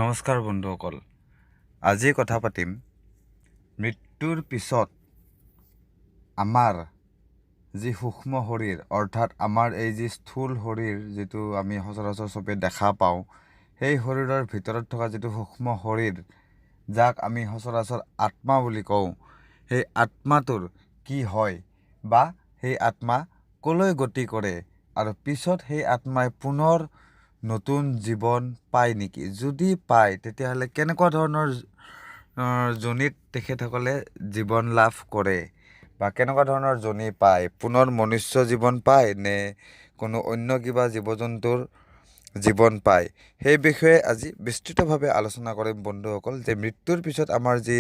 নমস্কাৰ বন্ধুসকল, আজি কথা পাতিম মৃত্যুৰ পিছত আমাৰ যি সূক্ষ্ম শৰীৰ অৰ্থাৎ আমাৰ এই যি স্থূল শৰীৰ যিটো আমি সচৰাচৰ চবে দেখা পাওঁ, সেই শৰীৰৰ ভিতৰত থকা যিটো সূক্ষ্ম শৰীৰ যাক আমি সচৰাচৰ আত্মা বুলি কওঁ, সেই আত্মাটোৰ কি হয় বা সেই আত্মা কলৈ গতি কৰে আৰু পিছত সেই আত্মাই পুনৰ নতুন জীৱন পায় নেকি? যদি পায় তেতিয়াহ'লে কেনেকুৱা ধৰণৰ জনিত তেখেতসকলে জীৱন লাভ কৰে বা কেনেকুৱা ধৰণৰ জনি পায়? পুনৰ মনুষ্য জীৱন পায় নে কোনো অন্য কিবা জীৱ জন্তুৰ জীৱন পায়? সেই বিষয়ে আজি বিস্তৃতভাৱে আলোচনা কৰিম বন্ধুসকল, যে মৃত্যুৰ পিছত আমাৰ যি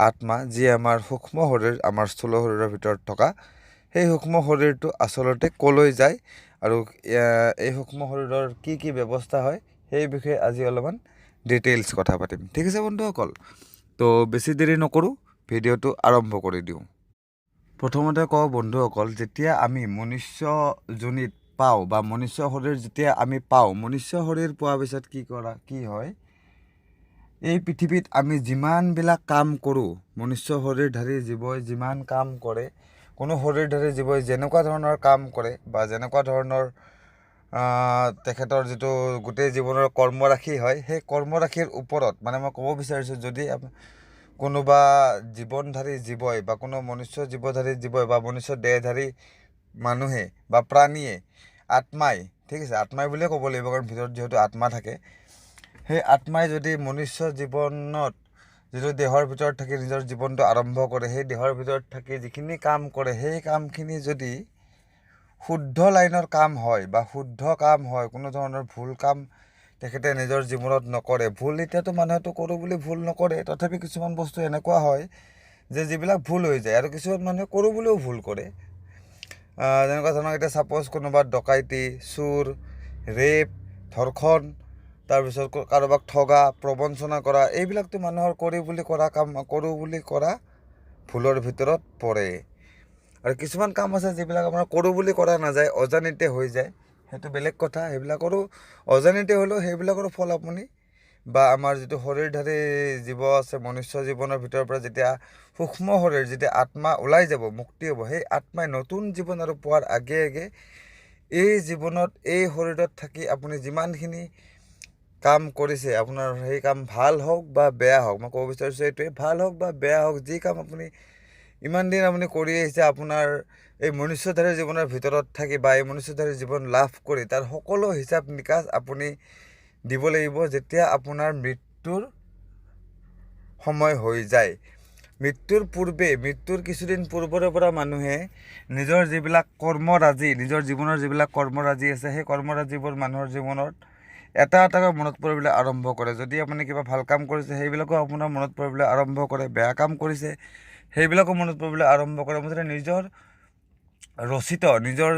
আত্মা, যি আমাৰ সূক্ষ্ম শৰীৰ, আমাৰ স্থূল শৰীৰৰ ভিতৰত থকা সেই সূক্ষ্ম শৰীৰটো আচলতে ক'লৈ যায় আৰু এই সূক্ষ্ম শৰীৰৰ কি কি ব্যৱস্থা হয় সেই বিষয়ে আজি অলপমান ডিটেইলছ কথা পাতিম। ঠিক আছে বন্ধুসকল, তো বেছি দেৰি নকৰোঁ, ভিডিঅ'টো আৰম্ভ কৰি দিওঁ। প্ৰথমতে কওঁ বন্ধুসকল, যেতিয়া আমি মনুষ্য যোনিত পাওঁ বা মনুষ্য শৰীৰ যেতিয়া আমি পাওঁ, মনুষ্য শৰীৰ পোৱাৰ পিছত কি হয়, এই পৃথিৱীত আমি যিমানবিলাক কাম কৰোঁ, মনুষ্য শৰীৰধাৰী জীৱই যিমান কাম কৰে, কোনো শৰীৰধাৰী জীৱই যেনেকুৱা ধৰণৰ কাম কৰে বা যেনেকুৱা ধৰণৰ তেখেতৰ যিটো গোটেই জীৱনৰ কৰ্মৰাশি হয়, সেই কৰ্মৰাশিৰ ওপৰত মানে মই ক'ব বিচাৰিছোঁ, যদি কোনোবা জীৱনধাৰী জীৱই বা কোনো মনুষ্য জীৱধাৰী জীৱই বা মনুষ্য দেহধাৰী মানুহে বা প্ৰাণীয়ে, আত্মাই, ঠিক আছে, আত্মাই বুলিয়ে ক'ব লাগিব কাৰণ ভিতৰত যিহেতু আত্মা থাকে, সেই আত্মাই যদি মনুষ্য জীৱনত যিটো দেহৰ ভিতৰত থাকি নিজৰ জীৱনটো আৰম্ভ কৰে, সেই দেহৰ ভিতৰত থাকি যিখিনি কাম কৰে, সেই কামখিনি যদি শুদ্ধ লাইনৰ কাম হয় বা শুদ্ধ কাম হয়, কোনো ধৰণৰ ভুল কাম তেখেতে নিজৰ জীৱনত নকৰে, ভুল এতিয়াতো মানুহেতো কৰোঁ বুলি ভুল নকৰে, তথাপি কিছুমান বস্তু এনেকুৱা হয় যে যিবিলাক ভুল হৈ যায় আৰু কিছুমান মানুহে কৰোঁ বুলিও ভুল কৰে। যেনেকুৱা ধৰণৰ এতিয়া ছাপ'জ কোনোবা ডকাইতি, চুৰ, ৰেপ, ধৰ্ষণ, তাৰপিছত কাৰোবাক ঠগা, প্ৰবঞ্চনা কৰা, এইবিলাকতো মানুহৰ কৰোঁ বুলি কৰা ভুলৰ ভিতৰত পৰে। আৰু কিছুমান কাম আছে যিবিলাক আপোনাৰ কৰোঁ বুলি কৰা নাযায়, অজানিতে হৈ যায়, সেইটো বেলেগ কথা। সেইবিলাকৰো অজানিতে হ'লেও সেইবিলাকৰো ফল আপুনি বা আমাৰ যিটো শৰীৰধাৰী জীৱ আছে মনুষ্য জীৱনৰ ভিতৰৰ পৰা যেতিয়া সূক্ষ্ম শৰীৰ, যেতিয়া আত্মা ওলাই যাব, মুক্তি হ'ব, সেই আত্মাই নতুন জীৱন আৰু পোৱাৰ আগে আগে এই জীৱনত এই শৰীৰত থাকি আপুনি যিমানখিনি কাম কৰিছে, আপোনাৰ সেই কাম ভাল হওক বা বেয়া হওক, মই ক'ব বিচাৰিছোঁ এইটোৱে, ভাল হওক বা বেয়া হওক, যি কাম আপুনি ইমান দিন আপুনি কৰি আহিছে, আপোনাৰ এই মনুষ্যধাৰী জীৱনৰ ভিতৰত থাকি বা এই মনুষ্যধাৰী জীৱন লাভ কৰি তাৰ সকলো হিচাপ নিকাচ আপুনি দিব লাগিব যেতিয়া আপোনাৰ মৃত্যুৰ সময় হৈ যায়। মৃত্যুৰ পূৰ্বে, মৃত্যুৰ কিছুদিন পূৰ্বৰে পৰা মানুহে নিজৰ যিবিলাক কৰ্মৰাজি, নিজৰ জীৱনৰ যিবিলাক কৰ্মৰাজি আছে, সেই কৰ্মৰাজিবোৰ মানুহৰ জীৱনত এটা এটাকৈ মনত পৰিবলৈ আৰম্ভ কৰে। যদি আপুনি কিবা ভাল কাম কৰিছে, সেইবিলাকো আপোনাৰ মনত পৰিবলৈ আৰম্ভ কৰে, বেয়া কাম কৰিছে সেইবিলাকো মনত পৰিবলৈ আৰম্ভ কৰে। মুঠতে নিজৰ ৰচিত, নিজৰ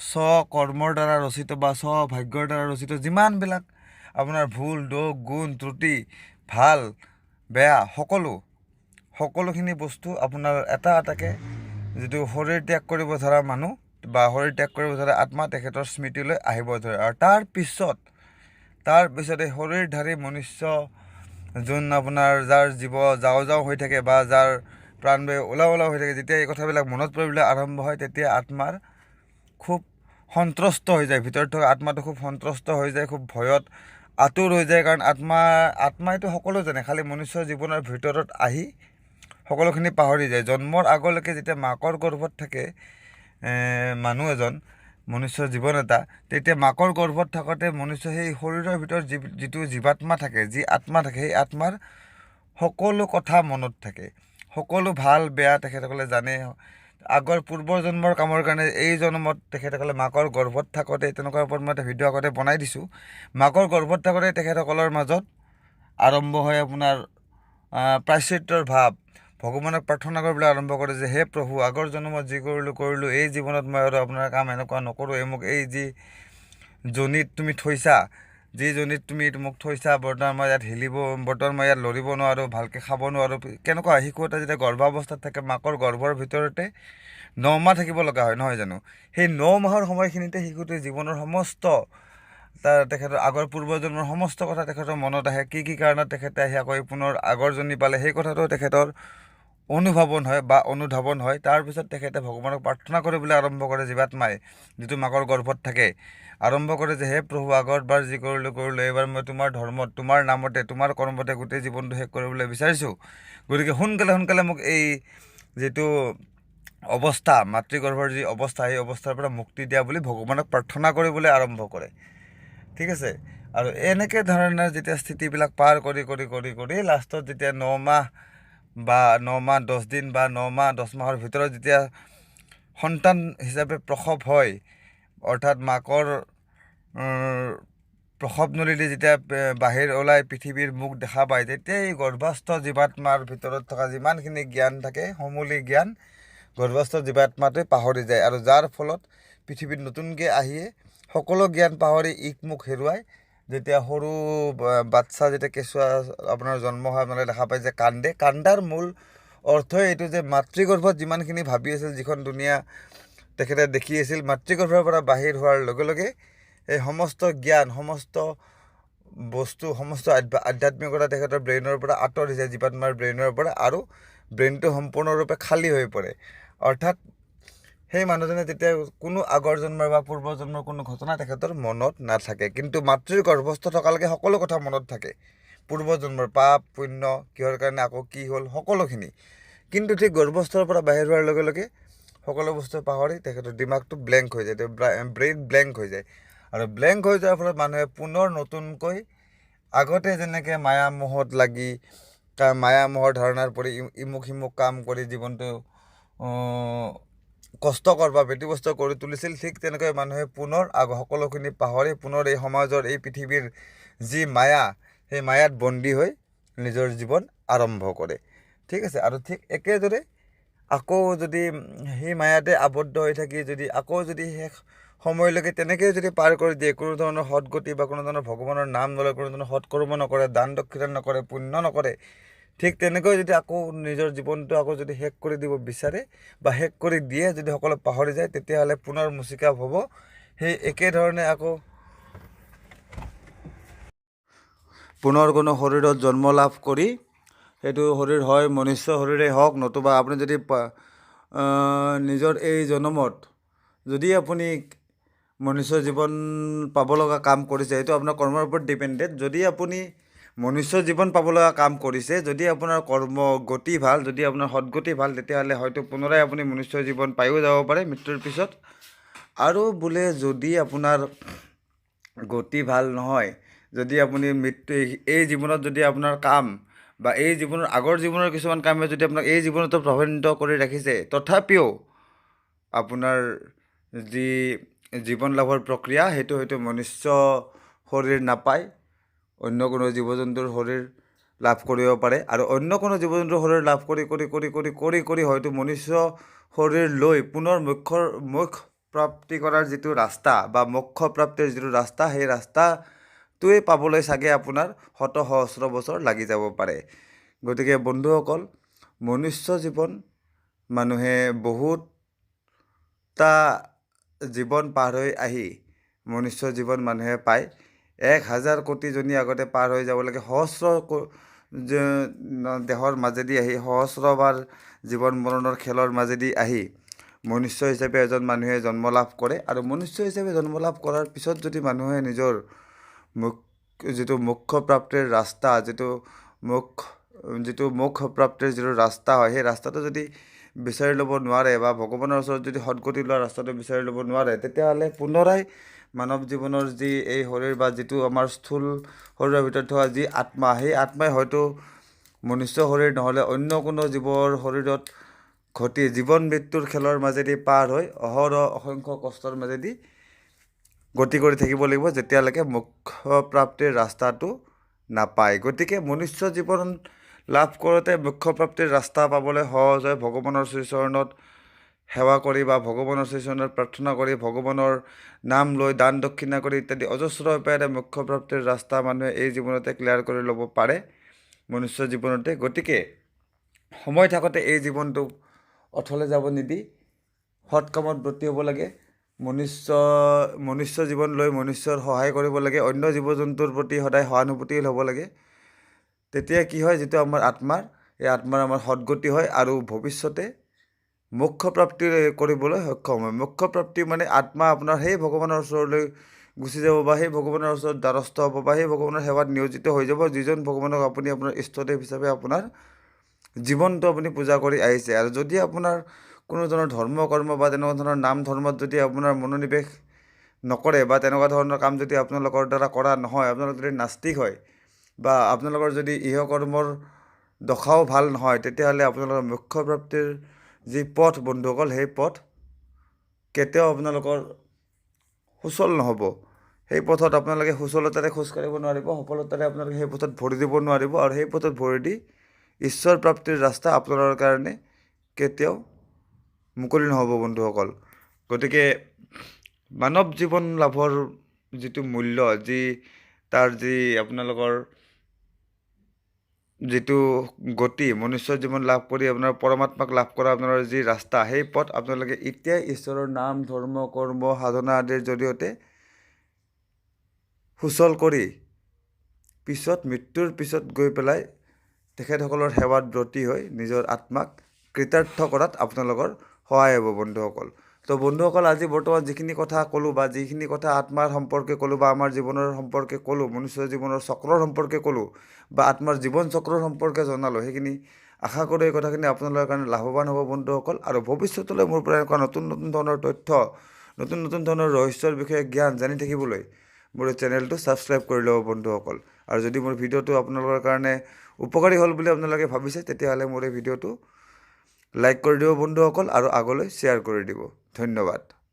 স্বকৰ্মৰ দ্বাৰা ৰচিত বা স্বভাগ্যৰ দ্বাৰা ৰচিত যিমানবিলাক আপোনাৰ ভুল, দোষ, গুণ, ত্ৰুটি, ভাল বেয়া সকলোখিনি বস্তু আপোনাৰ এটা এটাকৈ যিটো শৰীৰ ত্যাগ কৰিব ধৰা মানুহ বা শৰীৰ ত্যাগ কৰিব ধৰা আত্মা, তেখেতৰ স্মৃতিলৈ আহিব ধৰে। আৰু তাৰ পিছত এই শৰীৰধাৰী মনুষ্য যোন আপোনাৰ যাৰ জীৱ যাওঁ হৈ থাকে বা যাৰ প্ৰাণবায়ু ওলাও হৈ থাকে, যেতিয়া এই কথাবিলাক মনত পৰিবলৈ আৰম্ভ হয়, তেতিয়া আত্মাৰ খুব সন্ত্ৰস্ত হৈ যায়, ভিতৰত থকা আত্মাটো খুব সন্ত্ৰস্ত হৈ যায়, খুব ভয়ত আতুৰ হৈ যায়। কাৰণ আত্মাইতো সকলো জানে, খালি মনুষ্য জীৱনৰ ভিতৰত আহি সকলোখিনি পাহৰি যায়। জন্মৰ আগলৈকে যেতিয়া মাকৰ গৰ্ভত থাকে মানুহ এজন, মনুষ্য জীৱন এটা, তেতিয়া মাকৰ গৰ্ভত থাকোঁতে মনুষ্য সেই শৰীৰৰ ভিতৰত যিটো জীৱাত্মা থাকে, যি আত্মা থাকে, সেই আত্মাৰ সকলো কথা মনত থাকে, সকলো ভাল বেয়া তেখেতসকলে জানে। আগৰ পূৰ্বৰ জন্মৰ কামৰ কাৰণে এই জন্মত তেখেতসকলে মাকৰ গৰ্ভত থাকোঁতে, তেনেকুৱা ওপৰত মই এটা ভিডিঅ' আগতে বনাই দিছোঁ, মাকৰ গৰ্ভত থাকোঁতে তেখেতসকলৰ মাজত আৰম্ভ হয় আপোনাৰ প্ৰায়শ্চিত্তৰ ভাৱ, ভগৱানক প্ৰাৰ্থনা কৰিবলৈ আৰম্ভ কৰে যে হে প্ৰভু, আগৰ জন্মত যি কৰিলোঁ, এই জীৱনত মই আৰু আপোনাৰ কাম এনেকুৱা নকৰোঁ, মোক এই যি জনিত তুমি থৈছা, যি জনিত তুমি মোক থৈছা, বৰ্তমান মই ইয়াত লৰিব নোৱাৰোঁ, ভালকৈ খাব নোৱাৰোঁ। কেনেকুৱা শিশু এটা যেতিয়া গৰ্ভাৱস্থাত থাকে, মাকৰ গৰ্ভৰ ভিতৰতে 9 মাহ থাকিব লগা হয়, নহয় জানো? সেই 9 মাহৰ সময়খিনিতে শিশুটোৱে জীৱনৰ সমস্ত তেখেতৰ আগৰ পূৰ্বজন্মৰ সমস্ত কথা তেখেতৰ মনত আহে, কি কাৰণত তেখেতে আহি আকৌ পুনৰ আগৰজনী পালে সেই কথাটো তেখেতৰ অনুধাৱন হয়। তাৰপিছত তেখেতে ভগৱানক প্ৰাৰ্থনা কৰিবলৈ আৰম্ভ কৰে। জীৱাত্মাই যিটো মাকৰ গৰ্ভত থাকে আৰম্ভ কৰে যে হে প্ৰভু, আগৰবাৰ যি কৰিলোঁ এইবাৰ মই তোমাৰ ধৰ্মত, তোমাৰ নামতে, তোমাৰ কৰ্মতে গোটেই জীৱনটো শেষ কৰিবলৈ বিচাৰিছোঁ। গতিকে সোনকালে মোক এই যিটো অৱস্থা, মাতৃগৰ্ভৰ যি অৱস্থা, সেই অৱস্থাৰ পৰা মুক্তি দিয়া বুলি ভগৱানক প্ৰাৰ্থনা কৰিবলৈ আৰম্ভ কৰে। ঠিক আছে। আৰু এনেকৈ ধৰণৰ যেতিয়া স্থিতিবিলাক পাৰ কৰি লাষ্টত যেতিয়া 9 মাহ বা 9 মাহ 10 দিন বা 9 মাহ 10 মাহৰ ভিতৰত যেতিয়া সন্তান হিচাপে প্ৰসৱ হয়, অৰ্থাৎ মাকৰ প্ৰসৱ নলীৰে যেতিয়া বাহিৰ ওলাই পৃথিৱীৰ মুখ দেখা পায়, তেতিয়াই গৰ্ভস্থ জীৱাত্মাৰ ভিতৰত থকা যিমানখিনি জ্ঞান থাকে, সমূলি জ্ঞান গৰ্ভস্থ জীৱাত্মাটোৱে পাহৰি যায়। আৰু যাৰ ফলত পৃথিৱীত নতুনকৈ আহিয়ে সকলো জ্ঞান পাহৰি মুখ হেৰুৱাই যেতিয়া সৰু বাচ্চা যেতিয়া কেঁচুৱা আপোনাৰ জন্ম হয়, আপোনালোকে দেখা পায় যে কান্দাৰ মূল অৰ্থই এইটো যে মাতৃগৰ্ভত যিমানখিনি ভাবি আছিল, যিখন দুনীয়া তেখেতে দেখি আছিল, মাতৃগৰ্ভৰ পৰা বাহিৰ হোৱাৰ লগে লগে এই সমস্ত জ্ঞান, সমস্ত বস্তু, সমস্ত আধ্যাত্মিকতা তেখেতৰ ব্ৰেইনৰ পৰা আঁতৰি যায়, জীৱাত্মাৰ ব্ৰেইনৰ পৰা, আৰু ব্ৰেইনটো সম্পূৰ্ণৰূপে খালী হৈ পৰে। অৰ্থাৎ সেই মানুহজনে তেতিয়া কোনো আগৰ জন্মৰ বা পূৰ্বজন্মৰ কোনো ঘটনা তেখেতৰ মনত নাথাকে। কিন্তু মাতৃৰ গৰ্ভস্থ থকালৈকে সকলো কথা মনত থাকে, পূৰ্বজন্মৰ পাপ পুণ্য, কিহৰ কাৰণে আকৌ কি হ'ল, সকলোখিনি। কিন্তু ঠিক গৰ্ভস্থৰ পৰা বাহিৰ হোৱাৰ লগে লগে সকলো বস্তু পাহৰি তেখেতৰ দিমাগটো ব্লেংক হৈ যায়, ব্ৰেইন ব্লেংক হৈ যায়। আৰু ব্লেংক হৈ যোৱাৰ ফলত মানুহে পুনৰ নতুনকৈ আগতে যেনেকৈ মায়ামোহত লাগি, মায়ামোহৰ ধাৰণাৰ পৰি ইমুক সিমুক কাম কৰি জীৱনটো কষ্টকৰ বা ব্যতিব্যস্ত কৰি তুলিছিল, ঠিক তেনেকৈ মানুহে পুনৰ সকলোখিনি পাহৰি পুনৰ এই সমাজৰ, এই পৃথিৱীৰ যি মায়া, সেই মায়াত বন্দী হৈ নিজৰ জীৱন আৰম্ভ কৰে। ঠিক আছে। আৰু ঠিক একেদৰে আকৌ যদি সেই মায়াতে আবদ্ধ হৈ থাকি যদি আকৌ যদি শেষ সময়লৈকে তেনেকৈ যদি পাৰ কৰি দিয়ে, কোনো ধৰণৰ সৎগতি বা কোনো ধৰণৰ ভগৱানৰ নাম নলয়, কোনো ধৰণৰ সৎকৰ্ম নকৰে, দান দক্ষিণা নকৰে, পুণ্য নকৰে, ঠিক তেনেকৈ যদি আকৌ নিজৰ জীৱনটো আকৌ যদি শেষ কৰি দিব বিচাৰে বা শেষ কৰি দিয়ে, যদি সকলো পাহৰি যায়, তেতিয়াহ'লে পুনৰ মুচিকাপ হ'ব সেই একেধৰণে আকৌ পুনৰ কোনো শৰীৰত জন্ম লাভ কৰি, সেইটো শৰীৰ হয় মনুষ্য শৰীৰেই হওক, নতুবা আপুনি যদি নিজৰ এই জন্মত যদি আপুনি মনুষ্য জীৱন পাব লগা কাম কৰিছে, সেইটো আপোনাৰ কৰ্মৰ ওপৰত ডিপেণ্ডেড। যদি আপুনি মনুষ্য জীৱন পাব লগা কাম কৰিছে, যদি আপোনাৰ কৰ্ম গতি ভাল, যদি আপোনাৰ সৎগতি ভাল, তেতিয়াহ'লে হয়তো পুনৰাই আপুনি মনুষ্য জীৱন পায়ো যাব পাৰে মৃত্যুৰ পিছত। আৰু বোলে যদি আপোনাৰ গতি ভাল নহয়, যদি আপুনি এই জীৱনত যদি আপোনাৰ কাম বা এই জীৱনৰ আগৰ জীৱনৰ কিছুমান কামে যদি আপোনাক এই জীৱনতো প্ৰভাৱান্বিত কৰি ৰাখিছে, তথাপিও আপোনাৰ যি জীৱন লাভৰ প্ৰক্ৰিয়া, সেইটো হয়তো মনুষ্য শৰীৰ নাপায়, অন্য কোনো জীৱ জন্তুৰ শৰীৰ লাভ কৰিব পাৰে। আৰু অন্য কোনো জীৱ জন্তুৰ শৰীৰ লাভ কৰি হয়তো মনুষ্য শৰীৰ লৈ পুনৰ মোক্ষ প্ৰাপ্তি কৰাৰ যিটো ৰাস্তা বা মোক্ষ প্ৰাপ্তিৰ যিটো ৰাস্তা, সেই ৰাস্তাটোৱে পাবলৈ চাগে আপোনাৰ সহস্ৰ বছৰ লাগি যাব পাৰে। গতিকে বন্ধুসকল, মনুষ্য জীৱন মানুহে বহুতটা জীৱন পাৰ হৈ আহি মনুষ্য জীৱন মানুহে পায় 1000 কোটি জনী আগতে পাৰ হৈ যাব লাগে, সহস্ৰ দেহৰ মাজেদি আহি, সহস্ৰবাৰ জীৱন মৰণৰ খেলৰ মাজেদি আহি মনুষ্য হিচাপে এজন মানুহে জন্ম লাভ কৰে। আৰু মনুষ্য হিচাপে জন্ম লাভ কৰাৰ পিছত যদি মানুহে নিজৰ যিটো মোক্ষ প্ৰাপ্তিৰ ৰাস্তা, যিটো মোক্ষ প্ৰাপ্তিৰ যিটো ৰাস্তা হয়, সেই ৰাস্তাটো যদি বিচাৰি ল'ব নোৱাৰে বা ভগৱানৰ ওচৰত যদি সৎগতি লোৱাৰ ৰাস্তাটো বিচাৰি ল'ব নোৱাৰে, তেতিয়াহ'লে পুনৰাই মানৱ জীৱনৰ যি এই শৰীৰ বা যিটো আমাৰ স্থূল শৰীৰৰ ভিতৰত থকা যি আত্মা, সেই আত্মাই হয়তো মনুষ্য শৰীৰ নহ'লে অন্য কোনো জীৱৰ শৰীৰত ঘটি জীৱন মৃত্যুৰ খেলৰ মাজেদি পাৰ হৈ অসংখ্য কষ্টৰ মাজেদি গতি কৰি থাকিব লাগিব, যেতিয়ালৈকে মোক্ষ প্ৰাপ্তিৰ ৰাস্তাটো নাপায়। গতিকে মনুষ্য জীৱন লাভ কৰোঁতে মোক্ষ প্ৰাপ্তিৰ ৰাস্তা পাবলৈ সহজ হয় ভগৱানৰ শ্ৰীচৰণত সেৱা কৰি বা ভগৱানৰ শ্ৰীচৰণত প্ৰাৰ্থনা কৰি, ভগৱানৰ নাম লৈ, দান দক্ষিণা কৰি ইত্যাদি অজস্ৰ উপায়েৰে মোক্ষ প্ৰাপ্তিৰ ৰাস্তা মানুহে এই জীৱনতে ক্লিয়াৰ কৰি ল'ব পাৰে, মনুষ্য জীৱনতে। গতিকে সময় থাকোঁতে এই জীৱনটো অথলে যাব নিদি সৎ কামত ব্ৰতী হ'ব লাগে, মনুষ্য জীৱন লৈ মনুষ্যৰ সহায় কৰিব লাগে, অন্য জীৱ জন্তুৰ প্ৰতি সদায় সহানুভূতিশীল হ'ব লাগে। তেতিয়া কি হয়, যিটো আমাৰ আত্মাৰ, এই আত্মাৰ আমাৰ সদগতি হয় আৰু ভৱিষ্যতে মোক্ষ প্ৰাপ্তি কৰিবলৈ সক্ষম হয়। মোক্ষ প্ৰাপ্তি মানে আত্মা আপোনাৰ সেই ভগৱানৰ ওচৰলৈ গুচি যাব বা সেই ভগৱানৰ ওচৰত দ্বাৰস্থ হ'ব বা সেই ভগৱানৰ সেৱাত নিয়োজিত হৈ যাব, যিজন ভগৱানক আপুনি আপোনাৰ ইষ্টদেৱ হিচাপে আপোনাৰ জীৱনটো আপুনি পূজা কৰি আহিছে। আৰু যদি আপোনাৰ কোনো ধৰণৰ ধৰ্ম কৰ্ম বা তেনেকুৱা ধৰণৰ নাম ধৰ্মত যদি আপোনাৰ মনোনিৱেশ নকৰে বা তেনেকুৱা ধৰণৰ কাম যদি আপোনালোকৰ দ্বাৰা কৰা নহয়, আপোনালোক যদি নাস্তিক হয় বা আপোনালোকৰ যদি ইহকৰ্মৰ দশাও ভাল নহয়, তেতিয়াহ'লে আপোনালোকৰ মোক্ষ প্ৰাপ্তিৰ যি পথ বন্ধুসকল, সেই পথ কেতিয়াও আপোনালোকৰ সুচল নহ'ব। সেই পথত আপোনালোকে সুচলতাৰে খোজকাঢ়িব নোৱাৰিব, সফলতাৰে আপোনালোকে সেই পথত ভৰি দিব নোৱাৰিব, আৰু সেই পথত ভৰি দি ঈশ্বৰ প্ৰাপ্তিৰ ৰাস্তা আপোনালোকৰ কাৰণে কেতিয়াও মুকলি নহ'ব বন্ধুসকল। গতিকে মানৱ জীৱন লাভৰ যিটো মূল্য, তাৰ যি আপোনালোকৰ যিটো গতি, মনুষ্য জীৱন লাভ কৰি আপোনাৰ পৰমাত্মাক লাভ কৰা আপোনাৰ যি ৰাস্তা, সেই পথ আপোনালোকে এতিয়াই ঈশ্বৰৰ নাম ধৰ্ম কৰ্ম সাধনা আদিৰ জৰিয়তে সুচল কৰি মৃত্যুৰ পিছত গৈ পেলাই তেখেতসকলৰ সেৱাত ব্ৰতী হৈ নিজৰ আত্মাক কৃতাৰ্থ কৰাত আপোনালোকৰ সহায় হ'ব বন্ধুসকল। তো বন্ধুসকল, আজি বৰ্তমান যিখিনি কথা ক'লোঁ বা যিখিনি কথা আত্মাৰ সম্পৰ্কে ক'লোঁ বা আমাৰ জীৱনৰ সম্পৰ্কে ক'লোঁ, মনুষ্য জীৱনৰ চক্ৰৰ সম্পৰ্কে ক'লোঁ বা আত্মাৰ জীৱন চক্ৰৰ সম্পৰ্কে জনালোঁ, সেইখিনি আশা কৰোঁ এই কথাখিনি আপোনালোকৰ কাৰণে লাভৱান হ'ব বন্ধুসকল। আৰু ভৱিষ্যতলৈ মোৰ পৰা এনেকুৱা নতুন নতুন ধৰণৰ তথ্য, নতুন নতুন ধৰণৰ ৰহস্যৰ বিষয়ে জ্ঞান জানি থাকিবলৈ মোৰ এই চেনেলটো ছাবস্ক্ৰাইব কৰি ল'ব বন্ধুসকল। আৰু যদি মোৰ ভিডিঅ'টো আপোনালোকৰ কাৰণে উপকাৰী হ'ল বুলি আপোনালোকে ভাবিছে, তেতিয়াহ'লে মোৰ এই ভিডিঅ'টো লাইক কৰি দিব বন্ধুসকল আৰু আগলৈ শ্বেয়াৰ কৰি দিব। ধন্যবাদ।